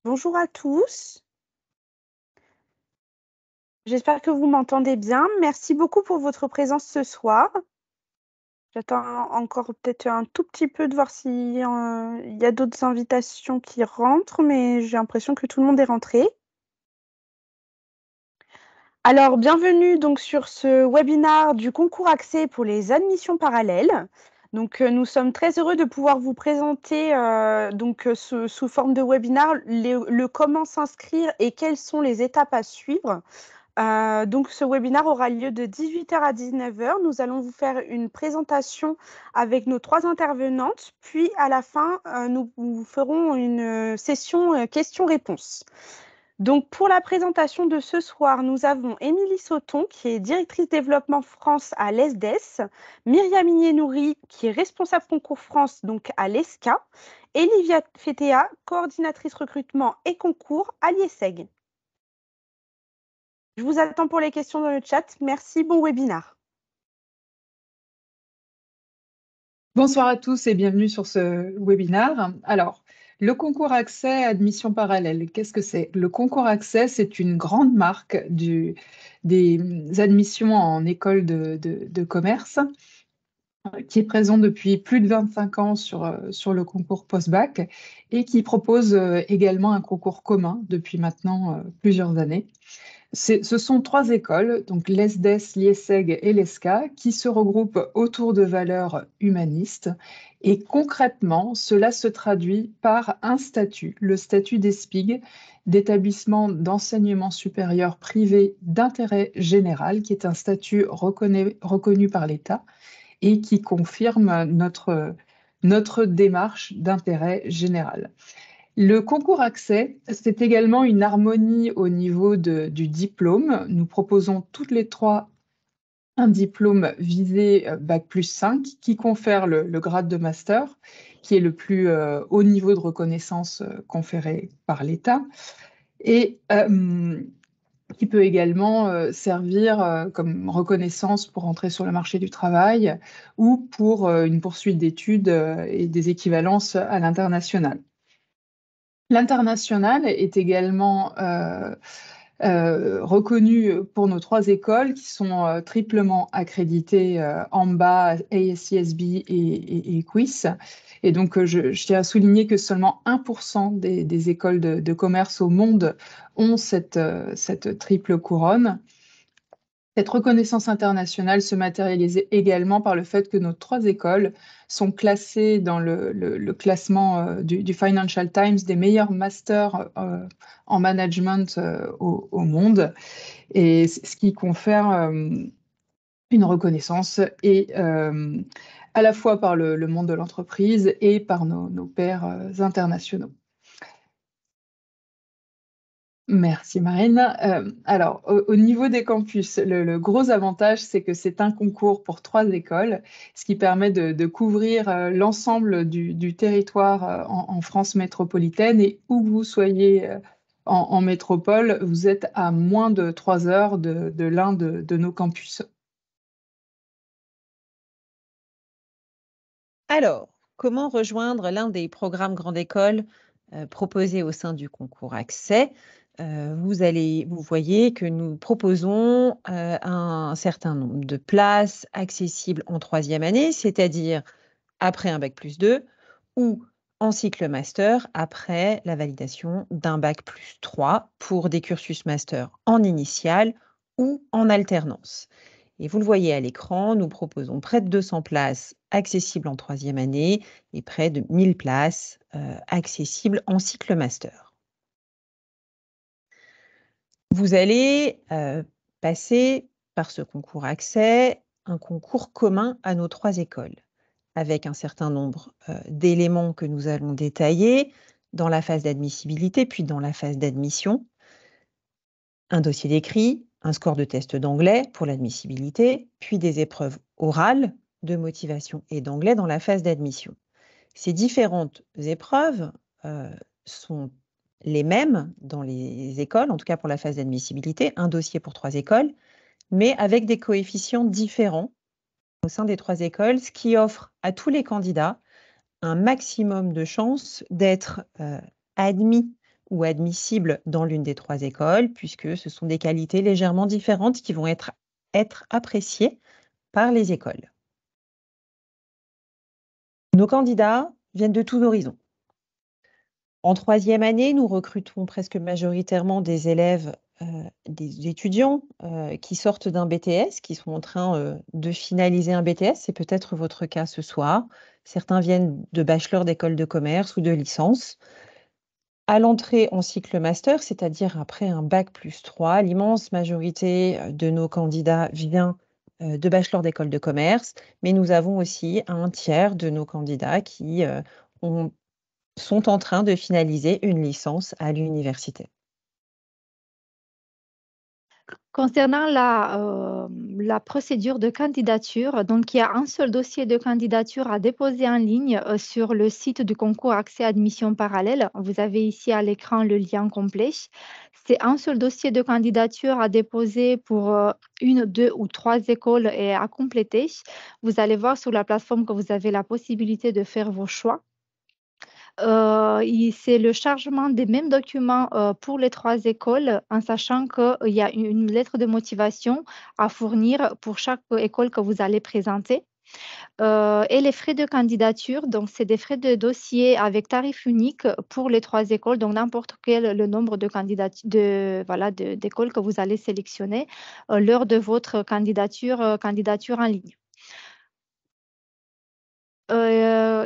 Bonjour à tous. J'espère que vous m'entendez bien. Merci beaucoup pour votre présence ce soir. J'attends encore peut-être un tout petit peu de voir s'il y a d'autres invitations qui rentrent, mais j'ai l'impression que tout le monde est rentré. Alors, bienvenue donc sur ce webinaire du concours accès pour les admissions parallèles. Donc, nous sommes très heureux de pouvoir vous présenter sous forme de webinaire le comment s'inscrire et quelles sont les étapes à suivre. Donc, ce webinaire aura lieu de 18h à 19h. Nous allons vous faire une présentation avec nos 3 intervenantes, puis à la fin, nous vous ferons une session questions-réponses. Donc, pour la présentation de ce soir, nous avons Émilie Sauton, qui est directrice développement France à l'ESDES, Myriam Igné-Nouri, qui est responsable concours France donc à l'ESCA, et Livia Fetea, coordinatrice recrutement et concours à l'IESEG. Je vous attends pour les questions dans le chat. Merci, bon webinaire. Bonsoir à tous et bienvenue sur ce webinaire. Alors, le concours accès à admission parallèle, qu'est-ce que c'est? Le concours accès, c'est une grande marque des admissions en école de commerce qui est présent depuis plus de 25 ans sur le concours post-bac et qui propose également un concours commun depuis maintenant plusieurs années. Ce sont 3 écoles, donc l'ESDES, l'IESEG et l'ESCA, qui se regroupent autour de valeurs humanistes. Et concrètement, cela se traduit par un statut, le statut d'ESPIG, d'établissement d'enseignement supérieur privé d'intérêt général, qui est un statut reconnu par l'État et qui confirme notre démarche d'intérêt général. Le concours accès, c'est également une harmonie au niveau du diplôme. Nous proposons toutes les 3 un diplôme visé Bac+5 qui confère le grade de master, qui est le plus haut niveau de reconnaissance conféré par l'État, et qui peut également servir comme reconnaissance pour entrer sur le marché du travail ou pour une poursuite d'études et des équivalences à l'international. L'international est également reconnu pour nos 3 écoles qui sont triplement accréditées AMBA, ASCSB et QUIS. Et donc, je tiens à souligner que seulement 1% des écoles de commerce au monde ont cette triple couronne. Cette reconnaissance internationale se matérialise également par le fait que nos 3 écoles sont classées dans le classement du Financial Times des meilleurs masters en management au monde, et ce qui confère une reconnaissance et à la fois par le monde de l'entreprise et par nos pairs internationaux. Merci Marine. Alors, au niveau des campus, le gros avantage, c'est que c'est un concours pour 3 écoles, ce qui permet de couvrir l'ensemble du territoire en France métropolitaine, et où vous soyez en métropole, vous êtes à moins de 3 heures de l'un de nos campus. Alors, comment rejoindre l'un des programmes grande école proposés au sein du concours accès? Vous voyez que nous proposons un certain nombre de places accessibles en 3e année, c'est-à-dire après un Bac+2, ou en cycle master après la validation d'un Bac+3 pour des cursus master en initiale ou en alternance. Et vous le voyez à l'écran, nous proposons près de 200 places accessibles en 3e année et près de 1000 places accessibles en cycle master. Vous allez passer par ce concours accès, un concours commun à nos 3 écoles, avec un certain nombre d'éléments que nous allons détailler dans la phase d'admissibilité, puis dans la phase d'admission. Un dossier d'écrit, un score de test d'anglais pour l'admissibilité, puis des épreuves orales de motivation et d'anglais dans la phase d'admission. Ces différentes épreuves sont les mêmes dans les écoles, en tout cas pour la phase d'admissibilité, un dossier pour 3 écoles, mais avec des coefficients différents au sein des 3 écoles, ce qui offre à tous les candidats un maximum de chances d'être admis ou admissible dans l'une des 3 écoles, puisque ce sont des qualités légèrement différentes qui vont être appréciées par les écoles. Nos candidats viennent de tous horizons. En 3e année, nous recrutons presque majoritairement des élèves, des étudiants qui sortent d'un BTS, qui sont en train de finaliser un BTS. C'est peut-être votre cas ce soir. Certains viennent de bachelor d'école de commerce ou de licence. À l'entrée en cycle master, c'est-à-dire après un bac+3, l'immense majorité de nos candidats vient de bachelor d'école de commerce, mais nous avons aussi un tiers de nos candidats qui sont en train de finaliser une licence à l'université. Concernant la procédure de candidature, donc il y a un seul dossier de candidature à déposer en ligne sur le site du concours accès admission parallèle. Vous avez ici à l'écran le lien complet. C'est un seul dossier de candidature à déposer pour 1, 2 ou 3 écoles et à compléter. Vous allez voir sur la plateforme que vous avez la possibilité de faire vos choix. C'est le chargement des mêmes documents pour les 3 écoles, en sachant qu'il y a une lettre de motivation à fournir pour chaque école que vous allez présenter. Et les frais de candidature, donc c'est des frais de dossier avec tarif unique pour les 3 écoles, donc n'importe quel le nombre de d'écoles que vous allez sélectionner lors de votre candidature en ligne.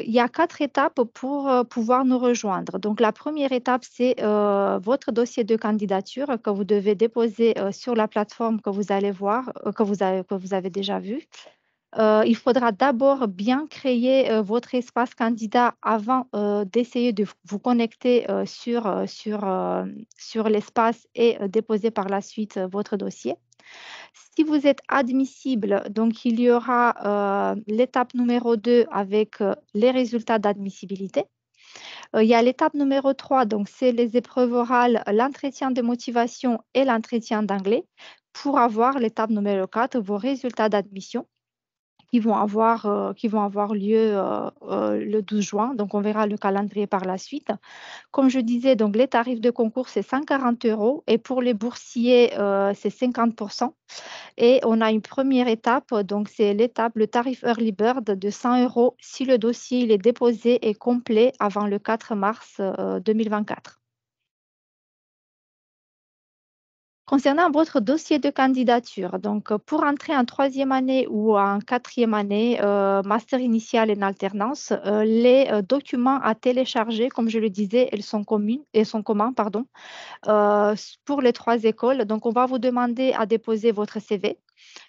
Il y a 4 étapes pour pouvoir nous rejoindre. Donc, la première étape, c'est votre dossier de candidature que vous devez déposer sur la plateforme que vous allez voir, que vous avez déjà vu. Il faudra d'abord bien créer votre espace candidat avant d'essayer de vous connecter sur l'espace et déposer par la suite votre dossier. Si vous êtes admissible, donc il y aura l'étape numéro 2 avec les résultats d'admissibilité. Il y a l'étape numéro 3, donc c'est les épreuves orales, l'entretien de motivation et l'entretien d'anglais. Pour avoir l'étape numéro 4, vos résultats d'admission qui vont avoir lieu le 12 juin. Donc, on verra le calendrier par la suite. Comme je disais, donc, les tarifs de concours, c'est 140 € et pour les boursiers, c'est 50%. Et on a une première étape, donc c'est le tarif Early Bird de 100 € si le dossier il est déposé et complet avant le 4 mars 2024. Concernant votre dossier de candidature, donc pour entrer en 3e année ou en 4e année, master initial en alternance, les documents à télécharger, comme je le disais, ils sont communs, pardon, pour les 3 écoles. Donc, on va vous demander à déposer votre CV.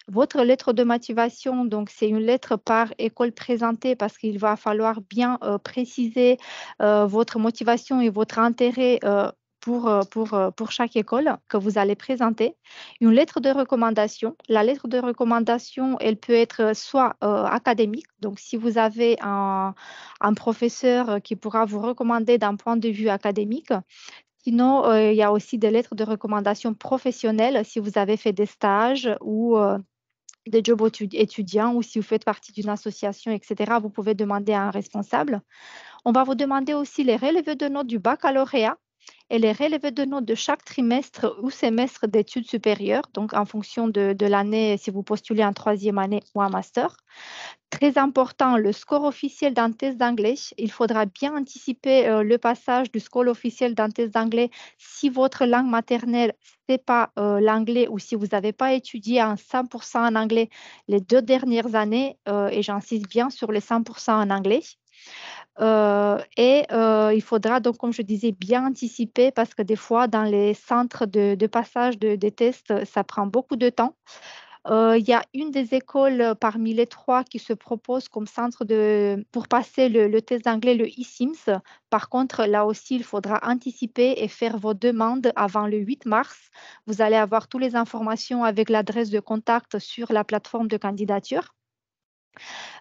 Votre lettre de motivation, donc c'est une lettre par école présentée parce qu'il va falloir bien préciser votre motivation et votre intérêt pour chaque école que vous allez présenter. Une lettre de recommandation. La lettre de recommandation, elle peut être soit académique, donc si vous avez un professeur qui pourra vous recommander d'un point de vue académique. Sinon, il y a aussi des lettres de recommandation professionnelles si vous avez fait des stages ou des jobs étudiants ou si vous faites partie d'une association, etc., vous pouvez demander à un responsable. On va vous demander aussi les relevés de notes du baccalauréat et les relevés de notes de chaque trimestre ou semestre d'études supérieures, donc en fonction de l'année, si vous postulez en 3e année ou en master. Très important, le score officiel d'un test d'anglais. Il faudra bien anticiper le passage du score officiel d'un test d'anglais si votre langue maternelle, ce n'est pas l'anglais ou si vous n'avez pas étudié en 100% en anglais les 2 dernières années, et j'insiste bien sur les 100% en anglais. Il faudra donc, comme je disais, bien anticiper parce que des fois, dans les centres de passage des tests, ça prend beaucoup de temps. Il y a une des écoles parmi les 3 qui se propose comme centre pour passer le test d'anglais, le eSIMS. Par contre, là aussi, il faudra anticiper et faire vos demandes avant le 8 mars. Vous allez avoir toutes les informations avec l'adresse de contact sur la plateforme de candidature.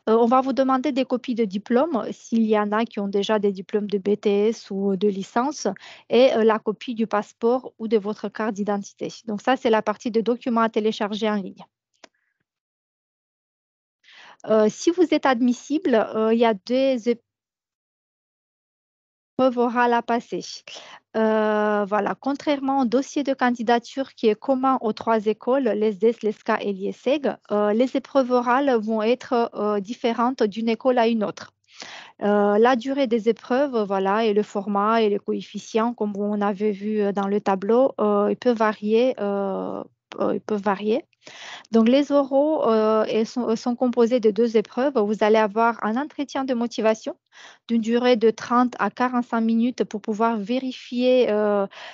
On va vous demander des copies de diplômes, s'il y en a qui ont déjà des diplômes de BTS ou de licence, et la copie du passeport ou de votre carte d'identité. Donc ça, c'est la partie de documents à télécharger en ligne. Si vous êtes admissible, il y a l'épreuve orale à passer. Voilà, contrairement au dossier de candidature qui est commun aux trois écoles, l'ESDES, l'ESCA et l'IESEG, les épreuves orales vont être différentes d'une école à une autre. La durée des épreuves, voilà, et le format et les coefficients, comme on avait vu dans le tableau, ils peuvent varier. Ils peuvent varier. Donc, les oraux sont composés de deux épreuves. Vous allez avoir un entretien de motivation d'une durée de 30 à 45 minutes pour pouvoir vérifier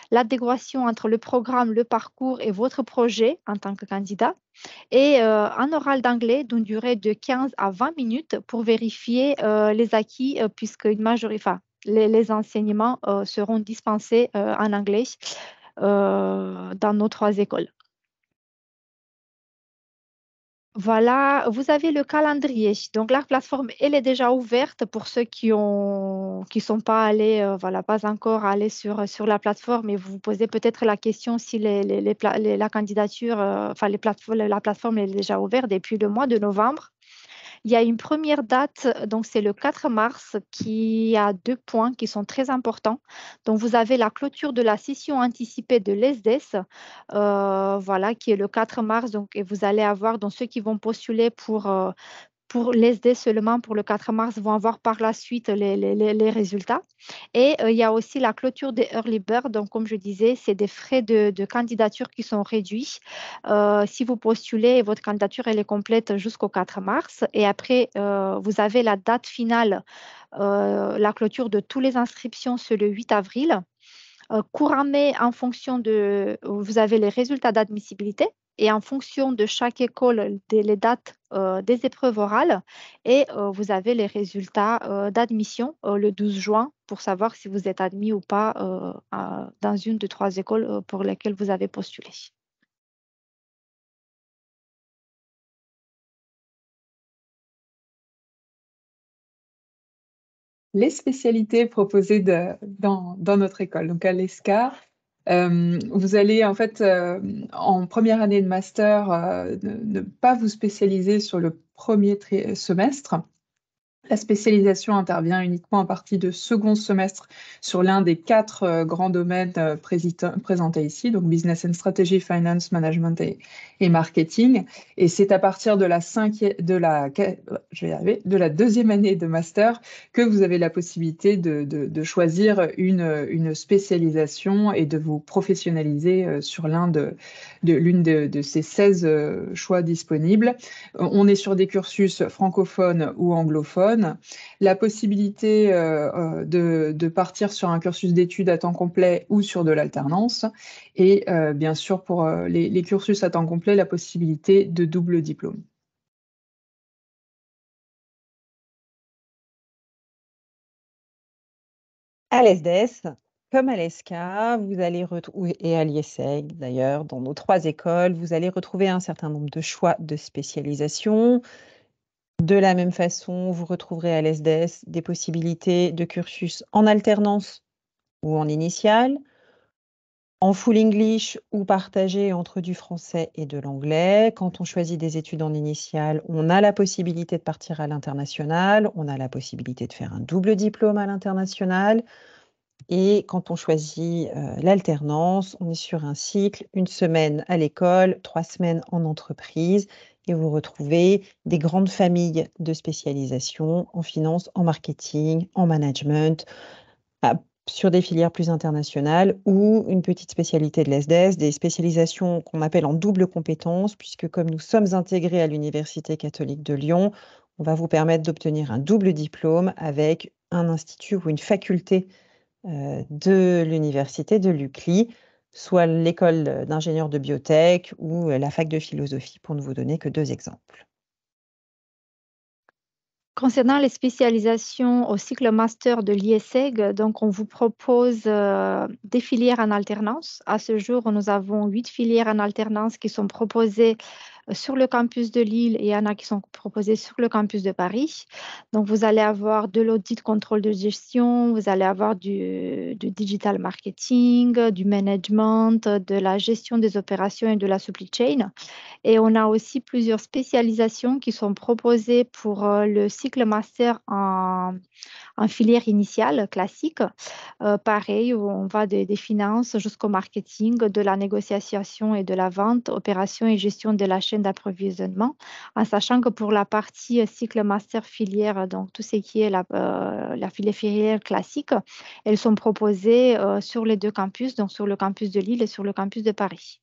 l'adéquation entre le programme, le parcours et votre projet en tant que candidat. Et un oral d'anglais d'une durée de 15 à 20 minutes pour vérifier les acquis, puisque les enseignements seront dispensés en anglais dans nos trois écoles. Voilà, vous avez le calendrier. Donc la plateforme, elle est déjà ouverte pour ceux qui sont pas allés, voilà, pas encore allés sur la plateforme et vous vous posez peut-être la question si la candidature, la plateforme est déjà ouverte depuis le mois de novembre. Il y a une première date, donc c'est le 4 mars, qui a 2 points qui sont très importants. Donc, vous avez la clôture de la session anticipée de l'ESDES, voilà, qui est le 4 mars. Donc, et vous allez avoir, donc ceux qui vont postuler pour l'ESD seulement pour le 4 mars vont avoir par la suite les résultats. Et il y a aussi la clôture des Early Bird. Donc, comme je disais, c'est des frais de candidature qui sont réduits. Si vous postulez, votre candidature elle est complète jusqu'au 4 mars. Et après, vous avez la date finale, la clôture de toutes les inscriptions, c'est le 8 avril. Courant mai, vous avez les résultats d'admissibilité et en fonction de chaque école, les dates des épreuves orales et vous avez les résultats d'admission le 12 juin pour savoir si vous êtes admis ou pas dans une de trois écoles pour lesquelles vous avez postulé. Les spécialités proposées dans notre école. Donc à l'ESCA, vous allez en fait en première année de master ne pas vous spécialiser sur le premier semestre. La spécialisation intervient uniquement à partir de second semestre sur l'un des 4 grands domaines présentés ici, donc Business and Strategy, Finance, Management et Marketing. Et c'est à partir de la deuxième année de master que vous avez la possibilité de choisir une spécialisation et de vous professionnaliser sur l'une de ces 16 choix disponibles. On est sur des cursus francophones ou anglophones. La possibilité de partir sur un cursus d'études à temps complet ou sur de l'alternance. Et bien sûr, pour les cursus à temps complet, la possibilité de double diplôme. À l'ESDES, comme à l'ESCA, vous allez et à l'IESEG d'ailleurs, dans nos trois écoles, vous allez retrouver un certain nombre de choix de spécialisation. De la même façon, vous retrouverez à l'ESDES des possibilités de cursus en alternance ou en initial, en full English ou partagé entre du français et de l'anglais. Quand on choisit des études en initial, on a la possibilité de partir à l'international, on a la possibilité de faire un double diplôme à l'international. Et quand on choisit l'alternance, on est sur un cycle, 1 semaine à l'école, 3 semaines en entreprise, et vous retrouvez des grandes familles de spécialisation en finance, en marketing, en management, sur des filières plus internationales ou une petite spécialité de l'ESDES, des spécialisations qu'on appelle en double compétence, puisque comme nous sommes intégrés à l'Université catholique de Lyon, on va vous permettre d'obtenir un double diplôme avec un institut ou une faculté de l'université de l'UCLI, soit l'école d'ingénieurs de biotech ou la fac de philosophie, pour ne vous donner que 2 exemples. Concernant les spécialisations au cycle master de l'IESEG, donc on vous propose des filières en alternance. À ce jour, nous avons 8 filières en alternance qui sont proposées sur le campus de Lille et il y en a qui sont proposées sur le campus de Paris. Donc, vous allez avoir de l'audit contrôle de gestion, vous allez avoir du digital marketing, du management, de la gestion des opérations et de la supply chain. Et on a aussi plusieurs spécialisations qui sont proposées pour le cycle master en en filière initiale classique. Pareil, où on va des finances jusqu'au marketing, de la négociation et de la vente, opération et gestion de la chaîne d'approvisionnement, en sachant que pour la partie cycle master filière, donc tout ce qui est la filière classique, elles sont proposées sur les deux campus, donc sur le campus de Lille et sur le campus de Paris.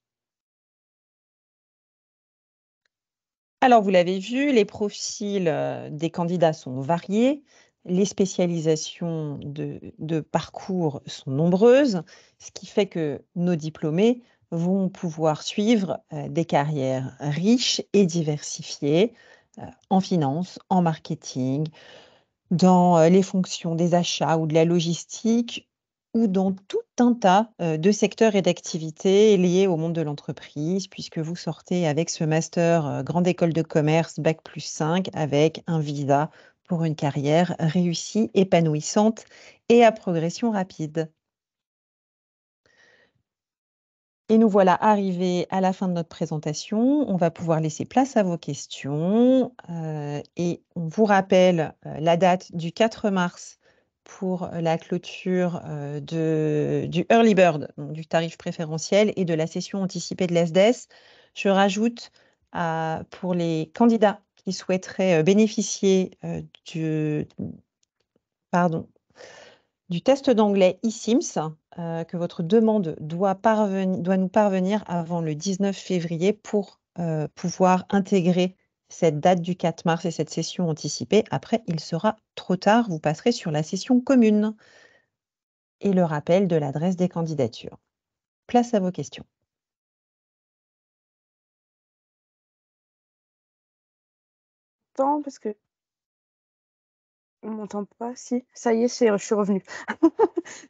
Alors, vous l'avez vu, les profils des candidats sont variés, les spécialisations de parcours sont nombreuses, ce qui fait que nos diplômés vont pouvoir suivre des carrières riches et diversifiées en finance, en marketing, dans les fonctions des achats ou de la logistique ou dans tout un tas de secteurs et d'activités liés au monde de l'entreprise, puisque vous sortez avec ce master Grande École de Commerce, Bac+5, avec un visa pour une carrière réussie, épanouissante et à progression rapide. Et nous voilà arrivés à la fin de notre présentation. On va pouvoir laisser place à vos questions. Et on vous rappelle la date du 4 mars pour la clôture du Early Bird, donc du tarif préférentiel, et de la session anticipée de l'ESDES. Je rajoute pour les candidats qui souhaiteraient bénéficier du test d'anglais eSIMS, que votre demande doit nous parvenir avant le 19 février pour pouvoir intégrer cette date du 4 mars et cette session anticipée. Après, il sera trop tard, vous passerez sur la session commune. Et le rappel de l'adresse des candidatures. Place à vos questions. Attends, parce que on m'entend pas. Si, ça y est, je suis revenue.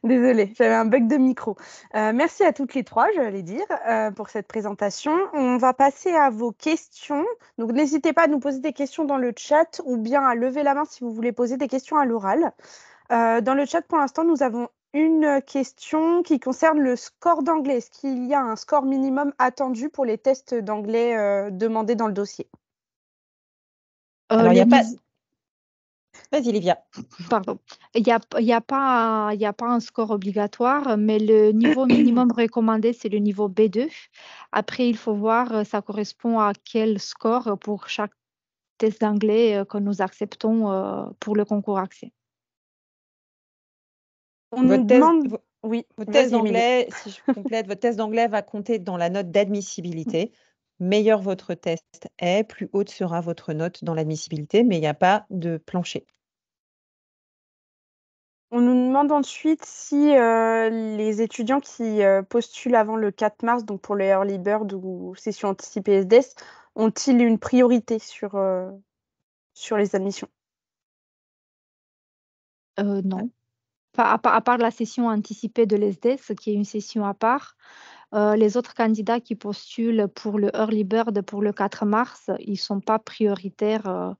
Désolée, j'avais un bug de micro. Merci à toutes les trois, j'allais dire, pour cette présentation. On va passer à vos questions. Donc, n'hésitez pas à nous poser des questions dans le chat ou bien à lever la main si vous voulez poser des questions à l'oral. Dans le chat, pour l'instant, nous avons une question qui concerne le score d'anglais. Est-ce qu'il y a un score minimum attendu pour les tests d'anglais demandés dans le dossier? Alors, il n'y a pas... Vas-y, Livia. Pardon. Il n'y a pas un score obligatoire, mais le niveau minimum recommandé, c'est le niveau B2. Après, il faut voir, ça correspond à quel score pour chaque test d'anglais que nous acceptons pour le concours accès. On nous demande... Oui, votre test d'anglais, si je complète, votre test d'anglais va compter dans la note d'admissibilité. Meilleur votre test est, plus haute sera votre note dans l'admissibilité, mais il n'y a pas de plancher. On nous demande ensuite si les étudiants qui postulent avant le 4 mars, donc pour les Early Bird ou session anticipée SDS, ont-ils une priorité sur les admissions? Non. À part la session anticipée de l'ESDES, qui est une session à part, les autres candidats qui postulent pour le Early Bird pour le 4 mars, ils ne sont pas prioritaires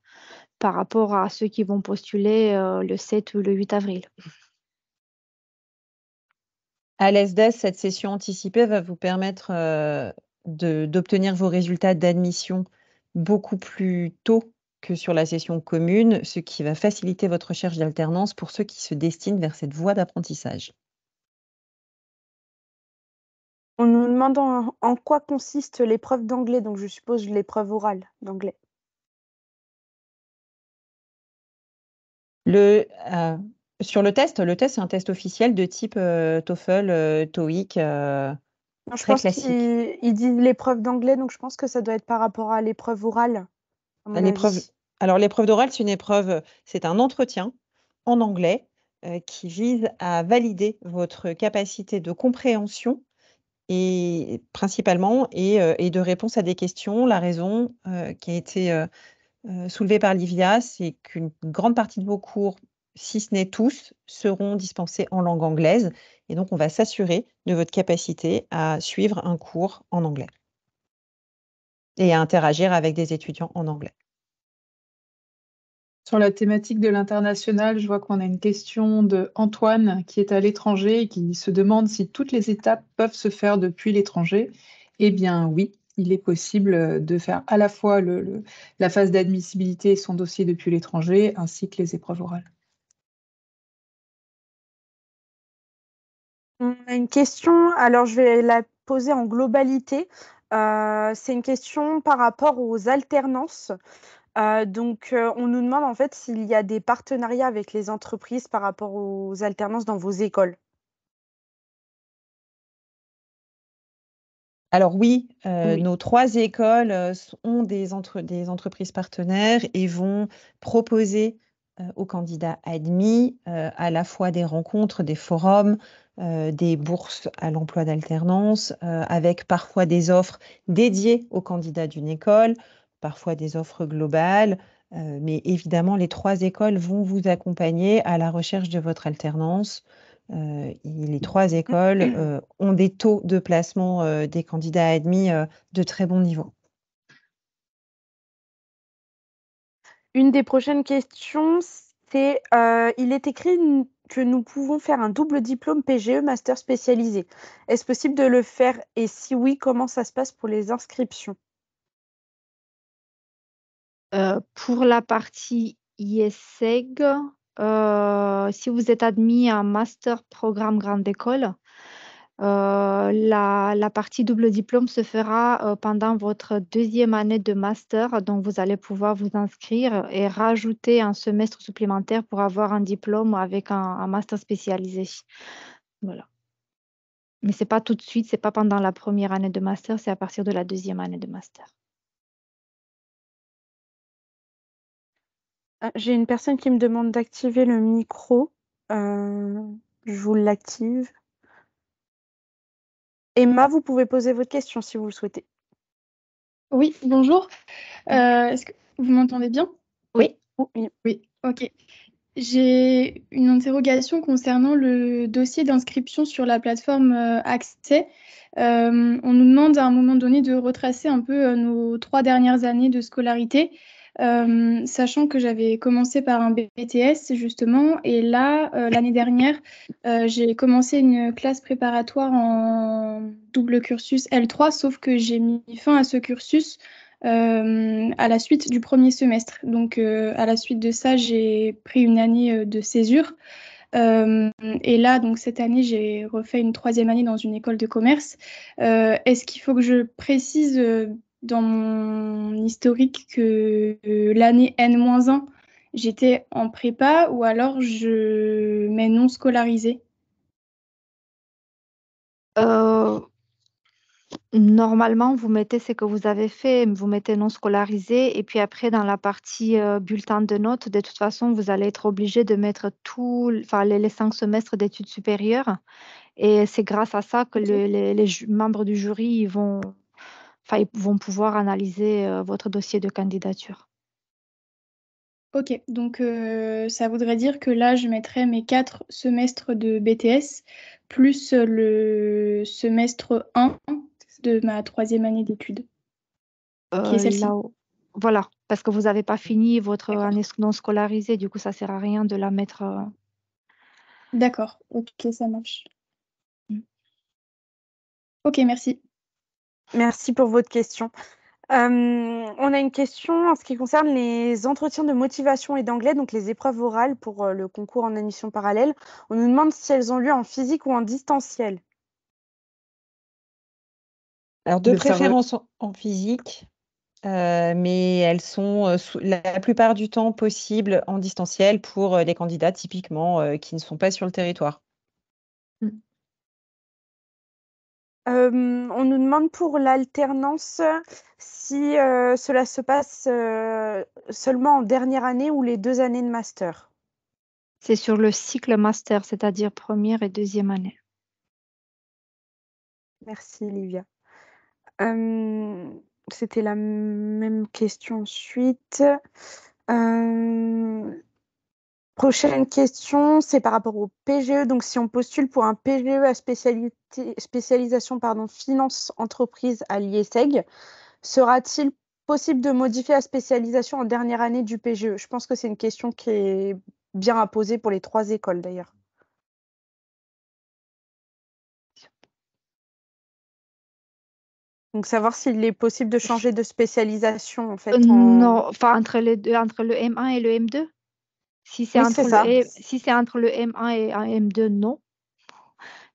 par rapport à ceux qui vont postuler le 7 ou le 8 avril. À l'ESDES, cette session anticipée va vous permettre d'obtenir vos résultats d'admission beaucoup plus tôt que sur la session commune, ce qui va faciliter votre recherche d'alternance pour ceux qui se destinent vers cette voie d'apprentissage. On nous demande en quoi consiste l'épreuve d'anglais, donc je suppose l'épreuve orale d'anglais. Sur le test, c'est un test officiel de type TOEFL, TOEIC, Non, je pense qu'ils disent l'épreuve d'anglais, donc je pense que ça doit être par rapport à l'épreuve orale. Alors, l'épreuve d'oral, c'est un entretien en anglais qui vise à valider votre capacité de compréhension et principalement et de réponse à des questions. La raison qui a été soulevée par Livia, c'est qu'une grande partie de vos cours, si ce n'est tous, seront dispensés en langue anglaise. Et donc, on va s'assurer de votre capacité à suivre un cours en anglais et à interagir avec des étudiants en anglais. Sur la thématique de l'international, je vois qu'on a une question de Antoine qui est à l'étranger et qui se demande si toutes les étapes peuvent se faire depuis l'étranger. Eh bien oui, il est possible de faire à la fois la phase d'admissibilité et son dossier depuis l'étranger, ainsi que les épreuves orales. On a une question, alors je vais la poser en globalité. C'est une question par rapport aux alternances. On nous demande en fait s'il y a des partenariats avec les entreprises par rapport aux alternances dans vos écoles. Alors oui, Oui. nos 3 écoles ont des entreprises partenaires et vont proposer aux candidats admis à la fois des rencontres, des forums, des bourses à l'emploi d'alternance, avec parfois des offres dédiées aux candidats d'une école, parfois des offres globales. Mais évidemment, les 3 écoles vont vous accompagner à la recherche de votre alternance. Les 3 écoles ont des taux de placement des candidats admis de très bon niveau. Une des prochaines questions, c'est il est écrit que nous pouvons faire un double diplôme PGE master spécialisé. Est-ce possible de le faire et si oui, comment ça se passe pour les inscriptions? Pour la partie IESEG, si vous êtes admis à un master programme grande école, la partie double diplôme se fera pendant votre 2e année de master. Donc, vous allez pouvoir vous inscrire et rajouter un semestre supplémentaire pour avoir un diplôme avec un master spécialisé. Voilà. Mais ce n'est pas tout de suite, ce n'est pas pendant la première année de master, c'est à partir de la 2e année de master. Ah, j'ai une personne qui me demande d'activer le micro. Je vous l'active. Emma, vous pouvez poser votre question si vous le souhaitez. Oui, bonjour. Est-ce que vous m'entendez bien? Oui. Oui. Oui, ok. J'ai une interrogation concernant le dossier d'inscription sur la plateforme Accès. On nous demande à un moment donné de retracer un peu nos 3 dernières années de scolarité, sachant que j'avais commencé par un BTS justement, et là, l'année dernière, j'ai commencé une classe préparatoire en double cursus L3, sauf que j'ai mis fin à ce cursus à la suite du premier semestre. Donc, à la suite de ça, j'ai pris une année de césure. Et là, donc cette année, j'ai refait une 3e année dans une école de commerce. Est-ce qu'il faut que je précise dans mon historique que l'année N-1, j'étais en prépa ou alors je mets non scolarisé? Euh, Normalement, vous mettez ce que vous avez fait, vous mettez non scolarisé, et puis après, dans la partie bulletin de notes, de toute façon, vous allez être obligé de mettre les 5 semestres d'études supérieures. Et c'est grâce à ça que Ok. les membres du jury ils vont pouvoir analyser votre dossier de candidature. Ok, donc ça voudrait dire que là, je mettrais mes 4 semestres de BTS plus le semestre 1 de ma 3e année d'études, qui est celle-ci. Voilà, parce que vous n'avez pas fini votre D'accord. année non scolarisée, du coup, ça ne sert à rien de la mettre. D'accord, ok, ça marche. Ok, merci. Merci pour votre question. On a une question en ce qui concerne les entretiens de motivation et d'anglais, donc les épreuves orales pour le concours en admission parallèle. On nous demande si elles ont lieu en physique ou en distanciel. Alors, de Le fameux. préférence en physique, mais elles sont la plupart du temps possibles en distanciel pour des candidats typiquement qui ne sont pas sur le territoire. On nous demande pour l'alternance si cela se passe seulement en dernière année ou les 2 années de master. C'est sur le cycle master, c'est-à-dire première et 2e année. Merci, Livia. C'était la même question ensuite. Prochaine question, c'est par rapport au PGE. Donc, si on postule pour un PGE à spécialisation finance entreprise à l'IESEG, sera-t-il possible de modifier la spécialisation en dernière année du PGE? Je pense que c'est une question qui est bien à poser pour les 3 écoles d'ailleurs. Donc, savoir s'il est possible de changer de spécialisation en fait Non, enfin entre les deux, entre le M1 et le M2. Si c'est Oui, c'est entre ça. si c'est entre le M1 et un M2, non.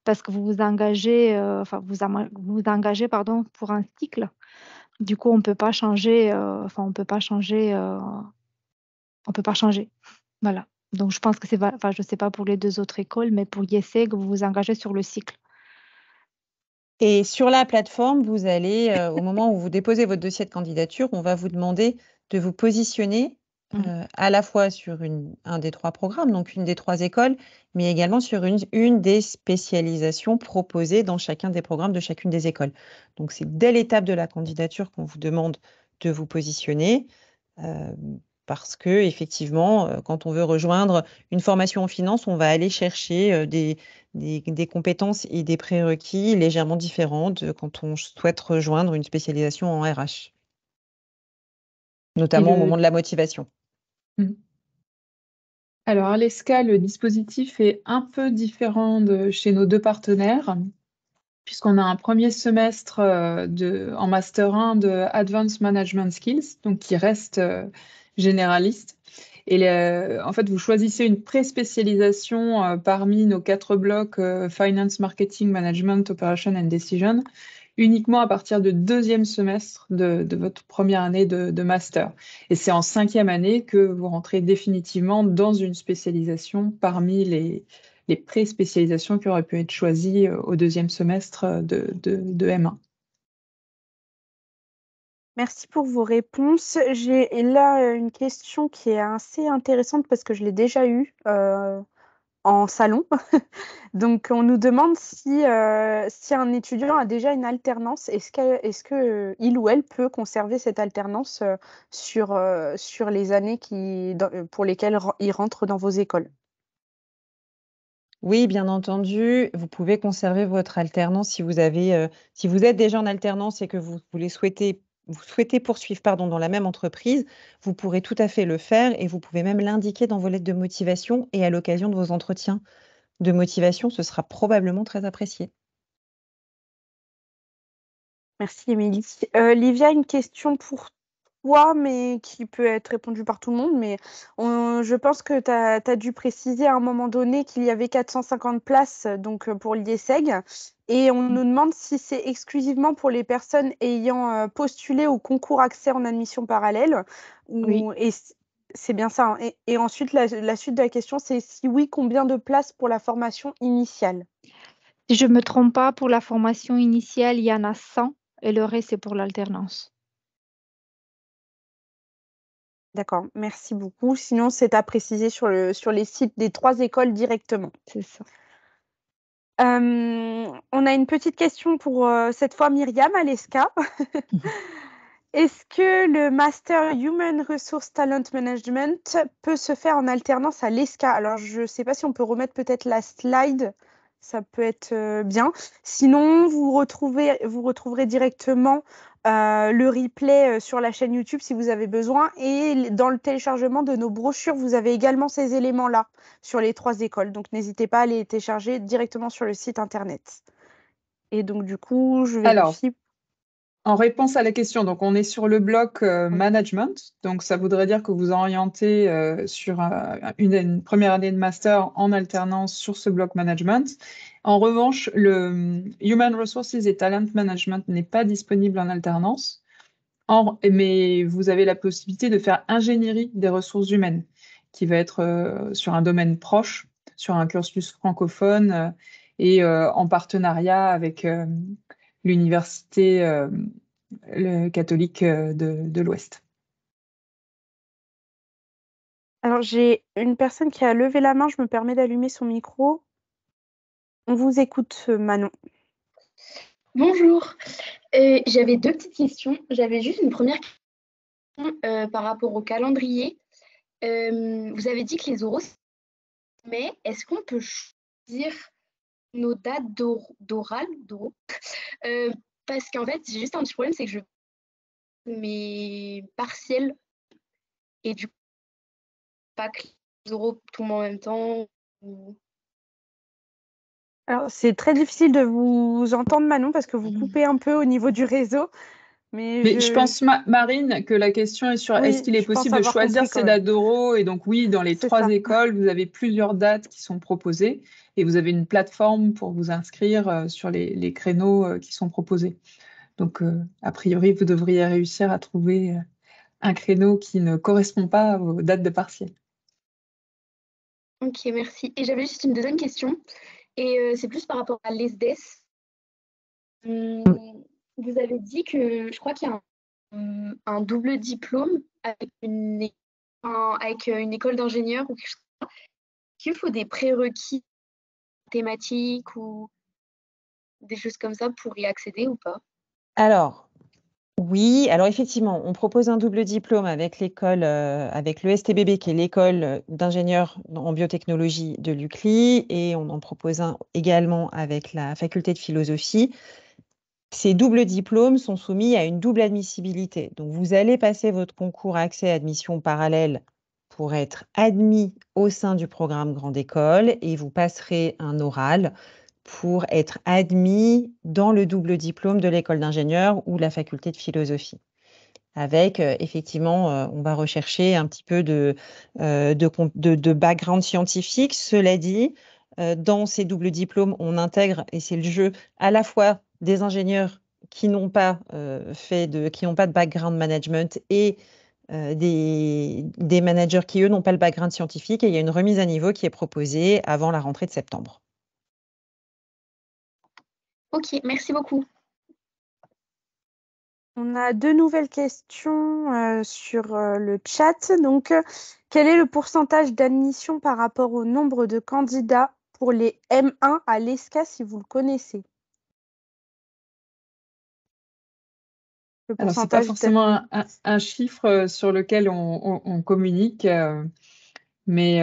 parce que vous vous engagez, vous engagez pardon, pour un cycle. Du coup, on peut pas changer, on peut pas changer, on peut pas changer. Voilà. Donc, je pense que je sais pas pour les 2 autres écoles, mais pour IESEG, vous vous engagez sur le cycle. Et sur la plateforme, vous allez, au moment où vous déposez votre dossier de candidature, on va vous demander de vous positionner à la fois sur un des 3 programmes, donc une des 3 écoles, mais également sur une des spécialisations proposées dans chacun des programmes de chacune des écoles. Donc, c'est dès l'étape de la candidature qu'on vous demande de vous positionner. Parce que effectivement, quand on veut rejoindre une formation en finance, on va aller chercher des compétences et des prérequis légèrement différents de quand on souhaite rejoindre une spécialisation en RH, notamment au moment de la motivation. Alors, à l'ESCA, le dispositif est un peu différent de chez nos 2 partenaires, puisqu'on a un premier semestre en Master 1 de Advanced Management Skills, donc qui reste généraliste. Et en fait, vous choisissez une pré-spécialisation parmi nos 4 blocs Finance, Marketing, Management, Operation and Decision, uniquement à partir du 2e semestre de votre première année de master. Et c'est en 5e année que vous rentrez définitivement dans une spécialisation parmi les pré-spécialisations qui auraient pu être choisies au 2e semestre de M1. Merci pour vos réponses. J'ai là une question qui est assez intéressante parce que je l'ai déjà eue en salon. Donc, on nous demande si un étudiant a déjà une alternance, est-ce que il ou elle peut conserver cette alternance sur les années pour lesquelles il rentre dans vos écoles? Oui, bien entendu, vous pouvez conserver votre alternance si vous êtes déjà en alternance et que vous souhaitez poursuivre dans la même entreprise, vous pourrez tout à fait le faire et vous pouvez même l'indiquer dans vos lettres de motivation et à l'occasion de vos entretiens de motivation, ce sera probablement très apprécié. Merci Émilie. Livia, une question pour toi, mais qui peut être répondue par tout le monde. Mais je pense que tu as dû préciser à un moment donné qu'il y avait 450 places donc, pour l'IESEG. Et on nous demande si c'est exclusivement pour les personnes ayant postulé au concours accès en admission parallèle. Oui. Et c'est bien ça. Hein. Et ensuite, la suite de la question, c'est si oui, combien de places pour la formation initiale? Si je ne me trompe pas, pour la formation initiale, il y en a 100 et le reste, c'est pour l'alternance. D'accord, merci beaucoup. Sinon, c'est à préciser sur les sites des 3 écoles directement. C'est ça. On a une petite question pour cette fois Myriam à l'ESCA. Est-ce que le Master Human Resource Talent Management peut se faire en alternance à l'ESCA? Alors, je ne sais pas si on peut remettre peut-être la slide, ça peut être bien. Sinon, vous retrouverez directement le replay sur la chaîne YouTube si vous avez besoin. Et dans le téléchargement de nos brochures, vous avez également ces éléments-là sur les 3 écoles. Donc, n'hésitez pas à les télécharger directement sur le site internet. Et donc, du coup, je vérifie. En réponse à la question, donc on est sur le bloc management, donc ça voudrait dire que vous orientez sur une première année de master en alternance sur ce bloc management. En revanche, le Human Resources et Talent Management n'est pas disponible en alternance, mais vous avez la possibilité de faire ingénierie des ressources humaines, qui va être sur un domaine proche, sur un cursus francophone et en partenariat avec l'université catholique de l'Ouest. Alors, j'ai une personne qui a levé la main, je me permets d'allumer son micro. On vous écoute, Manon. Bonjour, j'avais 2 petites questions. J'avais juste une première question par rapport au calendrier. Vous avez dit que les oraux, mais est-ce qu'on peut choisir nos dates d'oral parce qu'en fait, j'ai juste un petit problème, c'est que je mes partiels et du coup, pas que les oraux tombent en même temps. Alors, c'est très difficile de vous entendre, Manon, parce que vous coupez un peu au niveau du réseau. Mais je pense, Marine, que la question est sur est-ce qu'il est possible de choisir ces dates d'oraux? Et donc, oui, dans les 3 écoles, vous avez plusieurs dates qui sont proposées. et vous avez une plateforme pour vous inscrire sur les créneaux qui sont proposés. Donc, a priori, vous devriez réussir à trouver un créneau qui ne correspond pas aux dates de partiel. Ok, merci. Et j'avais juste une deuxième question, et c'est plus par rapport à l'ESDES. Vous avez dit que je crois qu'il y a un double diplôme avec avec une école d'ingénieur ou quelque chose comme ça. Est-ce qu'il faut des prérequis thématiques ou des choses comme ça pour y accéder ou pas? Alors, oui, alors effectivement, on propose un double diplôme avec l'école, avec le STBB, qui est l'école d'ingénieurs en biotechnologie de l'UCLI, et on en propose un également avec la faculté de philosophie. Ces doubles diplômes sont soumis à une double admissibilité. Donc, vous allez passer votre concours accès à admission parallèle pour être admis au sein du programme Grande École, et vous passerez un oral pour être admis dans le double diplôme de l'école d'ingénieur ou la faculté de philosophie. Avec, effectivement, on va rechercher un petit peu de background scientifique. Cela dit, dans ces doubles diplômes, on intègre, et c'est le jeu, à la fois des ingénieurs qui n'ont pas qui n'ont pas de background management, et des managers qui, eux, n'ont pas le background scientifique, et il y a une remise à niveau qui est proposée avant la rentrée de septembre. Ok, merci beaucoup. On a 2 nouvelles questions sur le chat. Donc, quel est le pourcentage d'admission par rapport au nombre de candidats pour les M1 à l'ESCA, si vous le connaissez? Le Alors, ce n'est pas pourcentage forcément un chiffre sur lequel on communique, mais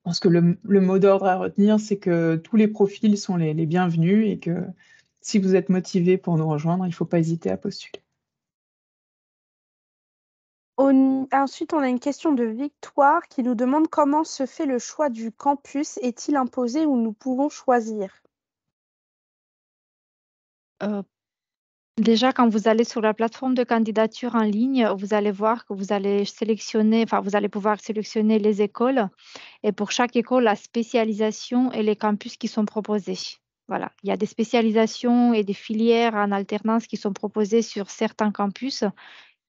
je pense que le mot d'ordre à retenir, c'est que tous les profils sont les bienvenus, et que si vous êtes motivé pour nous rejoindre, il ne faut pas hésiter à postuler. Ensuite, on a une question de Victoire qui nous demande comment se fait le choix du campus. Est-il imposé ou nous pouvons choisir? Déjà, quand vous allez sur la plateforme de candidature en ligne, vous allez voir que vous allez sélectionner, enfin, vous allez pouvoir sélectionner les écoles, et pour chaque école, la spécialisation et les campus qui sont proposés. Voilà, il y a des spécialisations et des filières en alternance qui sont proposées sur certains campus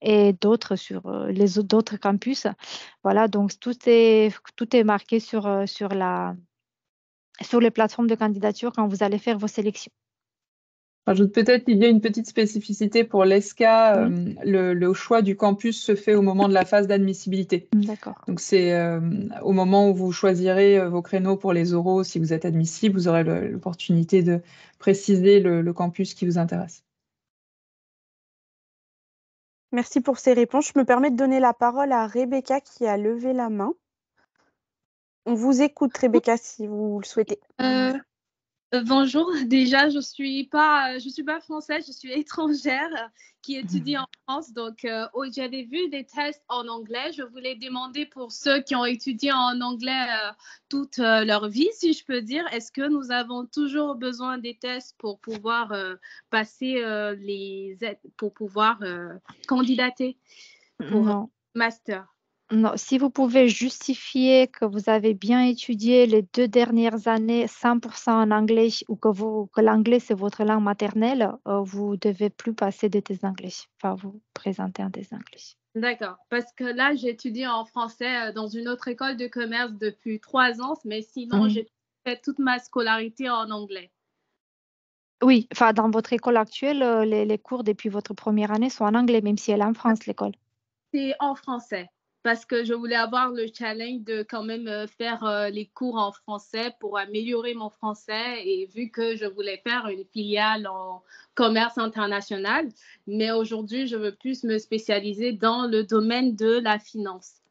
et d'autres sur les autres campus. Voilà, donc tout est marqué sur les plateformes de candidature quand vous allez faire vos sélections. J'ajoute peut-être qu'il y a une petite spécificité pour l'ESCA. Oui. Le choix du campus se fait au moment de la phase d'admissibilité. D'accord. Donc, c'est au moment où vous choisirez vos créneaux pour les oraux, si vous êtes admissible, vous aurez l'opportunité de préciser le campus qui vous intéresse. Merci pour ces réponses. Je me permets de donner la parole à Rebecca qui a levé la main. On vous écoute, Rebecca, si vous le souhaitez. Bonjour, déjà je suis pas française, je suis étrangère qui étudie en France, donc j'avais vu des tests en anglais. Je voulais demander pour ceux qui ont étudié en anglais toute leur vie, si je peux dire, est-ce que nous avons toujours besoin des tests pour pouvoir passer pour pouvoir candidater pour Non. master? Non, si vous pouvez justifier que vous avez bien étudié les 2 dernières années 100% en anglais, ou que l'anglais c'est votre langue maternelle, vous ne devez plus passer des tests d'anglais, enfin vous présenter un test d'anglais. D'accord, parce que là, j'étudie en français dans une autre école de commerce depuis 3 ans, mais sinon, j'ai fait toute ma scolarité en anglais. Oui, enfin dans votre école actuelle, les cours depuis votre première année sont en anglais, même si elle est en France, l'école. C'est en français, parce que je voulais avoir le challenge de quand même faire les cours en français pour améliorer mon français, et vu que je voulais faire une filiale en commerce international, mais aujourd'hui, je veux plus me spécialiser dans le domaine de la finance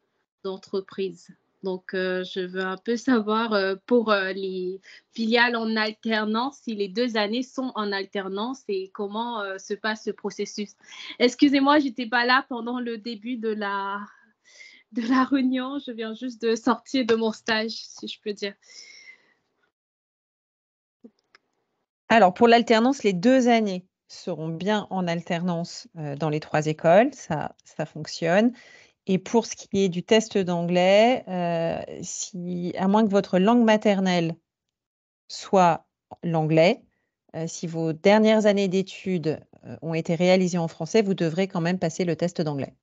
d'entreprise. Donc, je veux un peu savoir pour les filiales en alternance, si les 2 années sont en alternance et comment se passe ce processus. Excusez-moi, je n'étais pas là pendant le début de la réunion. Je viens juste de sortir de mon stage, si je peux dire. Alors, pour l'alternance, les 2 années seront bien en alternance dans les 3 écoles. Ça fonctionne. Et pour ce qui est du test d'anglais, à moins que votre langue maternelle soit l'anglais, si vos dernières années d'études ont été réalisées en français, vous devrez quand même passer le test d'anglais.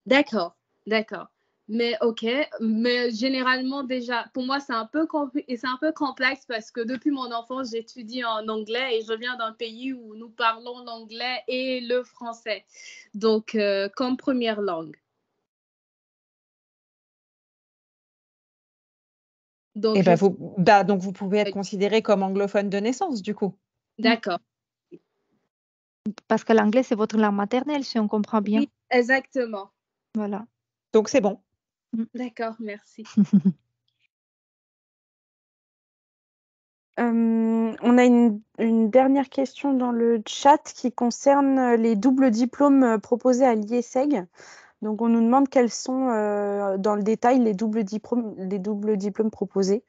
D'accord, d'accord. Mais ok, mais généralement déjà, pour moi c'est un peu complexe parce que depuis mon enfance j'étudie en anglais et je viens d'un pays où nous parlons l'anglais et le français, donc comme première langue. Donc, Et donc vous pouvez être considéré comme anglophone de naissance du coup. D'accord. Parce que l'anglais, c'est votre langue maternelle, si on comprend bien. Oui, exactement. Voilà. Donc c'est bon. D'accord, merci. On a une dernière question dans le chat qui concerne les doubles diplômes proposés à l'IESEG. Donc, on nous demande quels sont, dans le détail, les doubles diplômes proposés.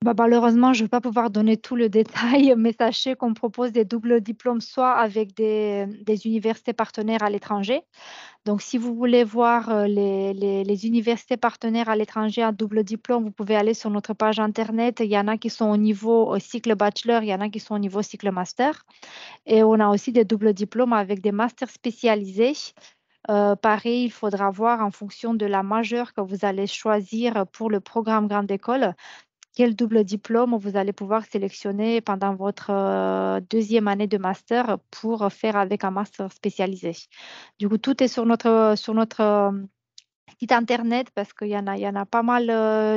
Malheureusement, je ne vais pas pouvoir donner tout le détail, mais sachez qu'on propose des doubles diplômes soit avec des universités partenaires à l'étranger. Donc, si vous voulez voir les universités partenaires à l'étranger à double diplôme, vous pouvez aller sur notre page Internet. Il y en a qui sont au niveau cycle bachelor, il y en a qui sont au niveau cycle master. Et on a aussi des doubles diplômes avec des masters spécialisés. Pareil, il faudra voir en fonction de la majeure que vous allez choisir pour le programme Grande École, quel double diplôme vous allez pouvoir sélectionner pendant votre deuxième année de master pour faire avec un master spécialisé. Du coup, tout est sur notre site Internet parce qu'il y en a pas mal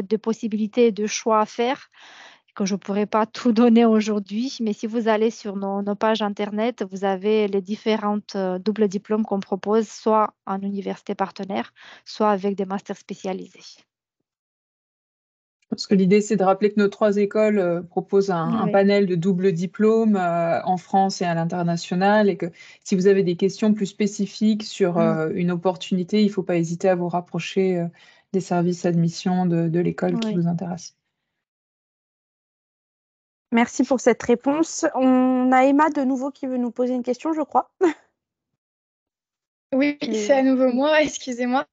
de possibilités et de choix à faire que je ne pourrais pas tout donner aujourd'hui. Mais si vous allez sur nos pages Internet, vous avez les différentes doubles diplômes qu'on propose, soit en université partenaire, soit avec des masters spécialisés. Parce que l'idée, c'est de rappeler que nos 3 écoles proposent un Oui. panel de double diplôme en France et à l'international, et que si vous avez des questions plus spécifiques sur une opportunité, il ne faut pas hésiter à vous rapprocher des services admission de l'école qui vous intéresse. Merci pour cette réponse. On a Emma de nouveau qui veut nous poser une question, je crois. Oui, c'est à nouveau moi, excusez-moi.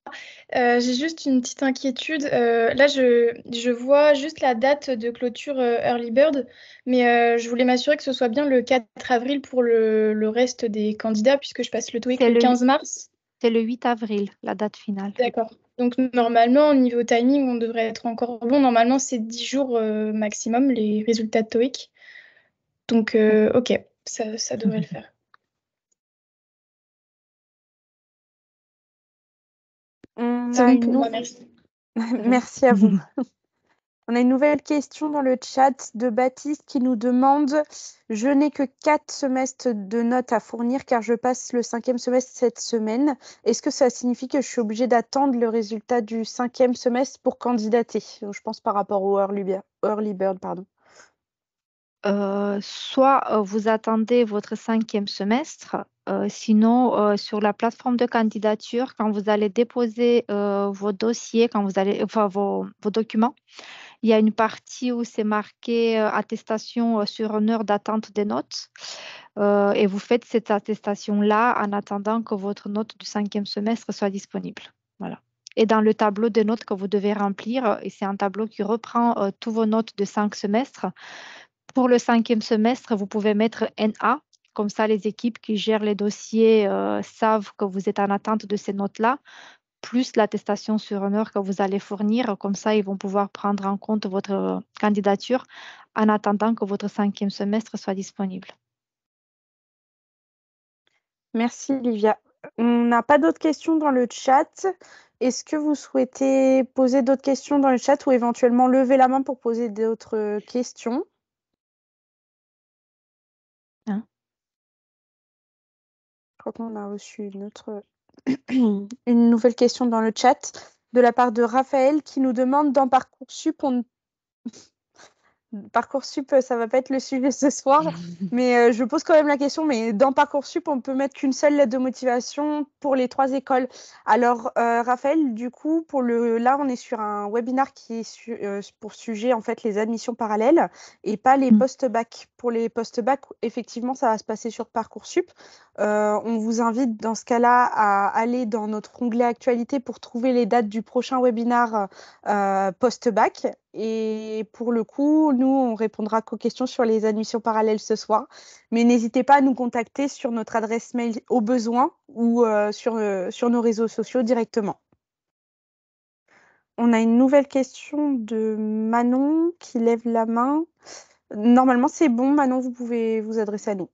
J'ai juste une petite inquiétude. Là, je vois juste la date de clôture Early Bird, mais je voulais m'assurer que ce soit bien le 4 avril pour le reste des candidats, puisque je passe le TOEIC le 15 mars. C'est le 8 avril, la date finale. D'accord. Donc, normalement, au niveau timing, on devrait être encore bon. Normalement, c'est 10 jours maximum, les résultats de TOEIC. Donc, ok, ça devrait le faire. C'est bon pour moi, merci. Merci à vous. On a une nouvelle question dans le chat de Baptiste qui nous demande « Je n'ai que 4 semestres de notes à fournir car je passe le 5e semestre cette semaine. Est-ce que ça signifie que je suis obligée d'attendre le résultat du 5e semestre pour candidater ?» Je pense par rapport au Early Bird, pardon. Soit vous attendez votre 5e semestre, sinon sur la plateforme de candidature, quand vous allez déposer vos dossiers, vos documents, il y a une partie où c'est marqué attestation sur honneur d'attente des notes et vous faites cette attestation-là en attendant que votre note du 5e semestre soit disponible. Voilà. Et dans le tableau de notes que vous devez remplir, et c'est un tableau qui reprend tous vos notes de 5 semestres. Pour le 5e semestre, vous pouvez mettre NA. Comme ça, les équipes qui gèrent les dossiers savent que vous êtes en attente de ces notes-là, plus l'attestation sur honneur que vous allez fournir. Comme ça, ils vont pouvoir prendre en compte votre candidature en attendant que votre 5e semestre soit disponible. Merci, Livia. On n'a pas d'autres questions dans le chat. Est-ce que vous souhaitez poser d'autres questions dans le chat ou éventuellement lever la main pour poser d'autres questions ? Je crois qu'on a reçu une nouvelle question dans le chat de la part de Raphaël qui nous demande dans Parcoursup, Parcoursup, ça ne va pas être le sujet ce soir, mais je pose quand même la question, mais dans Parcoursup, on peut mettre qu'une seule lettre de motivation pour les 3 écoles. Alors, Raphaël, du coup, là, on est sur un webinaire qui est pour sujet, en fait, les admissions parallèles et pas les post-bac. pour les post-bac, effectivement, ça va se passer sur Parcoursup. On vous invite dans ce cas-là à aller dans notre onglet Actualité pour trouver les dates du prochain webinaire post-bac. Et pour le coup, nous, on répondra qu'aux questions sur les admissions parallèles ce soir. Mais n'hésitez pas à nous contacter sur notre adresse mail au besoin ou sur nos réseaux sociaux directement. On a une nouvelle question de Manon qui lève la main. Normalement, c'est bon. Manon, vous pouvez vous adresser à nous.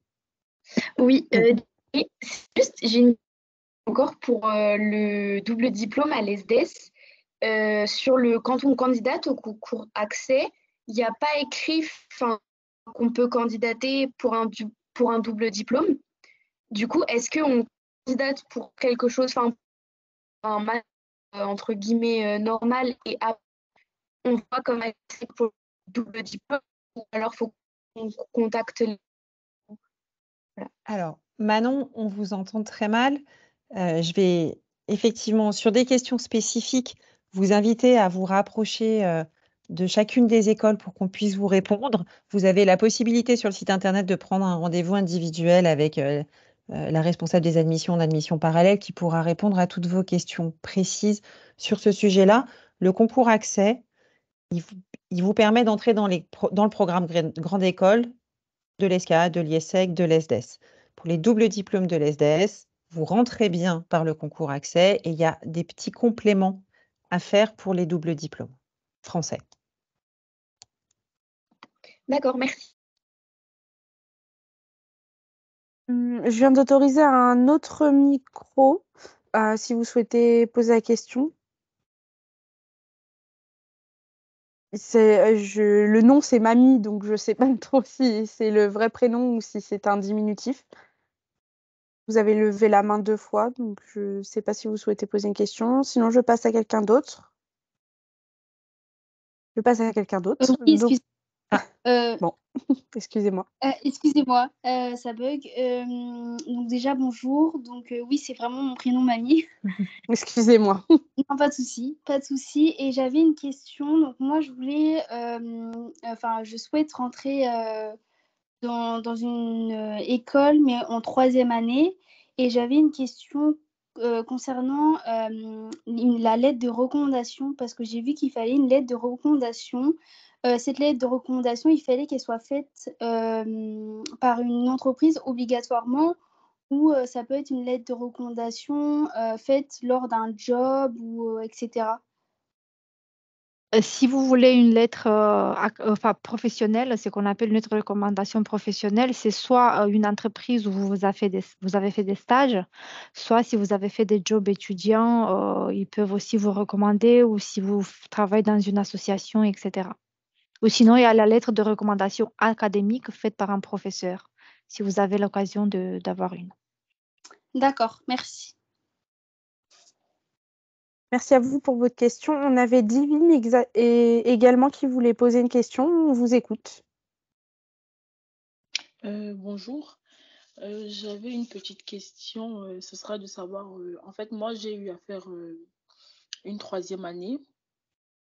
Oui, et juste, j'ai une encore pour le double diplôme à l'ESDES. Quand on candidate au concours accès, il n'y a pas écrit qu'on peut candidater pour un double diplôme. Du coup, est-ce qu'on candidate pour quelque chose, un master entre guillemets normal et après, on voit comme accès pour le double diplôme ou alors il faut qu'on contacte les... Voilà. Alors, Manon, on vous entend très mal. Je vais effectivement, sur des questions spécifiques, vous inviter à vous rapprocher de chacune des écoles pour qu'on puisse vous répondre. Vous avez la possibilité sur le site internet de prendre un rendez-vous individuel avec la responsable des admissions d'admission parallèle qui pourra répondre à toutes vos questions précises sur ce sujet-là. Le concours accès, il vous permet d'entrer dans le programme Grande École de l'ESCA, de l'IESEC, de l'ESDES. Pour les doubles diplômes de l'ESDES, vous rentrez bien par le concours accès et il y a des petits compléments à faire pour les doubles diplômes français. D'accord, merci. Je viens d'autoriser un autre micro si vous souhaitez poser la question. Le nom, c'est Mamie, donc je ne sais pas trop si c'est le vrai prénom ou si c'est un diminutif. Vous avez levé la main 2 fois, donc je ne sais pas si vous souhaitez poser une question. Sinon, je passe à quelqu'un d'autre. Oui, Donc... bon, excusez-moi. Excusez-moi, ça bug. Donc déjà, bonjour. Donc oui, c'est vraiment mon prénom Mamie. Excusez-moi. Non, pas de souci, pas de souci. Et j'avais une question. Donc moi, je souhaite rentrer dans une école, mais en 3e année. Et j'avais une question concernant la lettre de recommandation, parce que j'ai vu qu'il fallait une lettre de recommandation. Cette lettre de recommandation, il fallait qu'elle soit faite par une entreprise obligatoirement, ou ça peut être une lettre de recommandation faite lors d'un job, ou etc. Si vous voulez une lettre professionnelle, ce qu'on appelle une lettre de recommandation professionnelle, c'est soit une entreprise où vous avez fait des stages, soit si vous avez fait des jobs étudiants, ils peuvent aussi vous recommander, ou si vous travaillez dans une association, etc. Ou sinon, il y a la lettre de recommandation académique faite par un professeur, si vous avez l'occasion d'avoir une. D'accord, merci. Merci à vous pour votre question. On avait Divine également qui voulait poser une question. On vous écoute. Bonjour. J'avais une petite question. Ce sera de savoir, en fait, moi, j'ai eu à faire une 3e année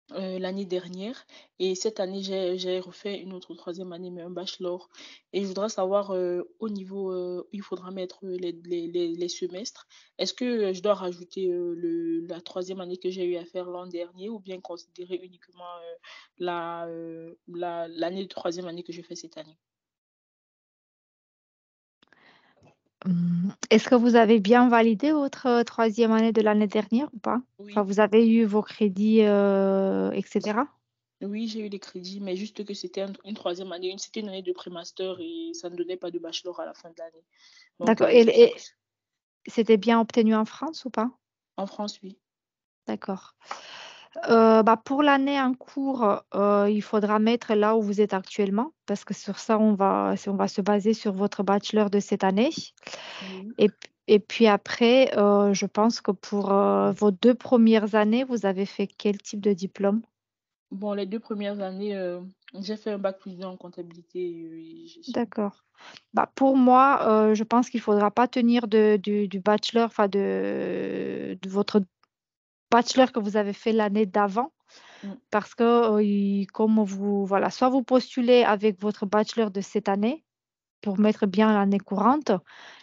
l'année dernière. Et cette année, j'ai refait une autre 3e année, mais un bachelor. Et je voudrais savoir au niveau où il faudra mettre les semestres. Est-ce que je dois rajouter la 3e année que j'ai eu à faire l'an dernier, ou bien considérer uniquement l'année de 3e année que je fais cette année? Est-ce que vous avez bien validé votre 3e année de l'année dernière ou pas? Oui. Enfin, vous avez eu vos crédits, etc. Oui, j'ai eu les crédits, mais juste que c'était une 3e année. C'était une année de pré-master et ça ne donnait pas de bachelor à la fin de l'année. Donc, D'accord. c'est pour ça Et c'était bien obtenu en France ou pas? en France, oui. D'accord. Pour l'année en cours, il faudra mettre là où vous êtes actuellement, parce que sur ça, on va se baser sur votre bachelor de cette année. Oui. Et puis après, je pense que pour vos 2 premières années, vous avez fait quel type de diplôme? Bon, les 2 premières années, j'ai fait un bac plus 2 en comptabilité et gestion. D'accord. Pour moi, je pense qu'il ne faudra pas tenir du bachelor, enfin de votre bachelor que vous avez fait l'année d'avant, Parce que comme soit vous postulez avec votre bachelor de cette année pour mettre bien l'année courante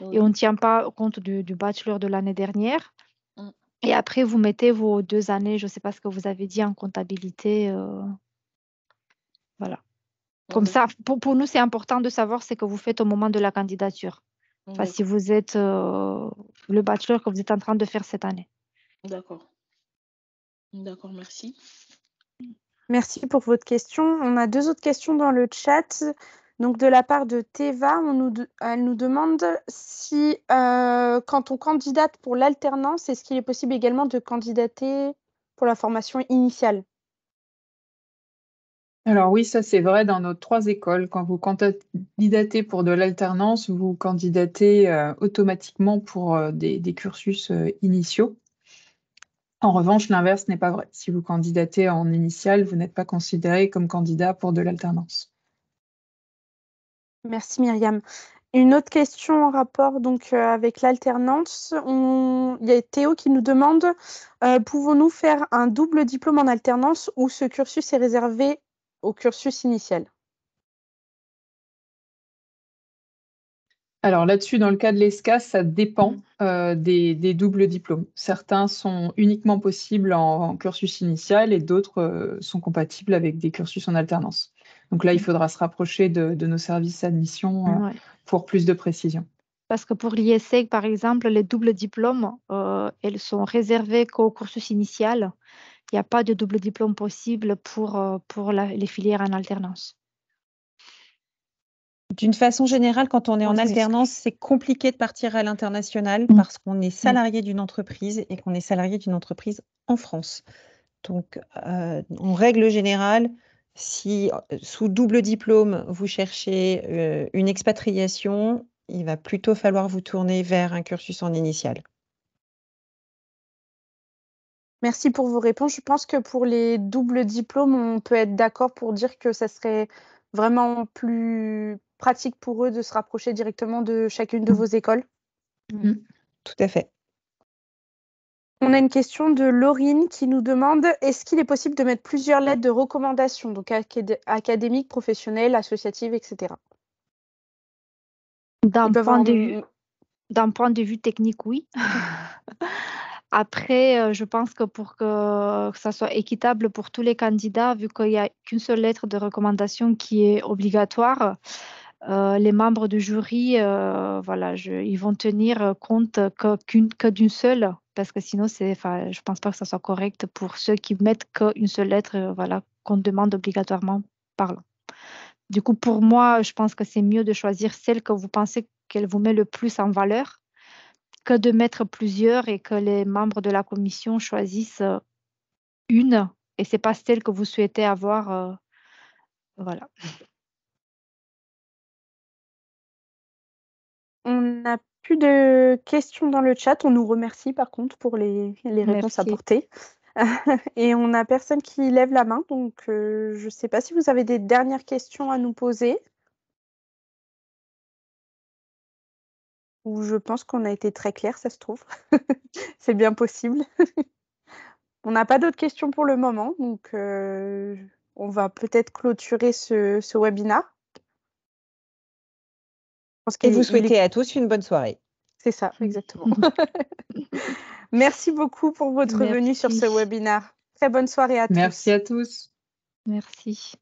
et on ne tient pas compte du bachelor de l'année dernière. Mm. Et après, vous mettez vos 2 années, je ne sais pas ce que vous avez dit en comptabilité. Voilà. Comme ça, pour nous, c'est important de savoir ce que vous faites au moment de la candidature. Enfin, si vous êtes le bachelor que vous êtes en train de faire cette année. D'accord. D'accord, merci. Merci pour votre question. On a 2 autres questions dans le chat. Donc, de la part de Teva, elle nous demande si, quand on candidate pour l'alternance, est-ce qu'il est possible également de candidater pour la formation initiale? Alors oui, ça c'est vrai dans nos 3 écoles. Quand vous candidatez pour de l'alternance, vous candidatez automatiquement pour des cursus initiaux. En revanche, l'inverse n'est pas vrai. Si vous candidatez en initial, vous n'êtes pas considéré comme candidat pour de l'alternance. Merci Myriam. Une autre question en rapport donc avec l'alternance. Il y a Théo qui nous demande pouvons-nous faire un double diplôme en alternance ou ce cursus est réservé au cursus initial? Alors là-dessus, dans le cas de l'ESCA, ça dépend des doubles diplômes. Certains sont uniquement possibles en cursus initial et d'autres sont compatibles avec des cursus en alternance. Donc là, il faudra se rapprocher de nos services d'admission pour plus de précision. Parce que pour l'IESEG, par exemple, les doubles diplômes, elles sont réservées qu'au cursus initial. Il n'y a pas de double diplôme possible pour les filières en alternance. D'une façon générale, quand on est en alternance, c'est compliqué de partir à l'international parce qu'on est salarié d'une entreprise et qu'on est salarié d'une entreprise en France. Donc, en règle générale, si sous double diplôme, vous cherchez une expatriation, il va plutôt falloir vous tourner vers un cursus en initial. Merci pour vos réponses. Je pense que pour les doubles diplômes, on peut être d'accord pour dire que ça serait vraiment plus pratique pour eux de se rapprocher directement de chacune de vos écoles. Tout à fait. On a une question de Laurine qui nous demande est-ce qu'il est possible de mettre plusieurs lettres de recommandation, donc académiques, professionnelles, associatives, etc. D'un point de vue technique, oui. Après, je pense que pour que ça soit équitable pour tous les candidats, vu qu'il n'y a qu'une seule lettre de recommandation qui est obligatoire, les membres du jury, ils vont tenir compte que d'une seule, parce que sinon, je ne pense pas que ça soit correct pour ceux qui mettent qu'une seule lettre qu'on demande obligatoirement parlant. Du coup, pour moi, je pense que c'est mieux de choisir celle que vous pensez qu'elle vous met le plus en valeur que de mettre plusieurs et que les membres de la commission choisissent une et ce n'est pas celle que vous souhaitez avoir. Voilà. On n'a plus de questions dans le chat. On nous remercie par contre pour les réponses apportées. Et on n'a personne qui lève la main. Donc, je ne sais pas si vous avez des dernières questions à nous poser. Ou je pense qu'on a été très clair, ça se trouve. C'est bien possible. On n'a pas d'autres questions pour le moment. Donc, on va peut-être clôturer ce webinaire. Et vous souhaitez à tous une bonne soirée. C'est ça, exactement. Merci beaucoup pour votre venue sur ce webinaire. Très bonne soirée à tous. Merci à tous. Merci.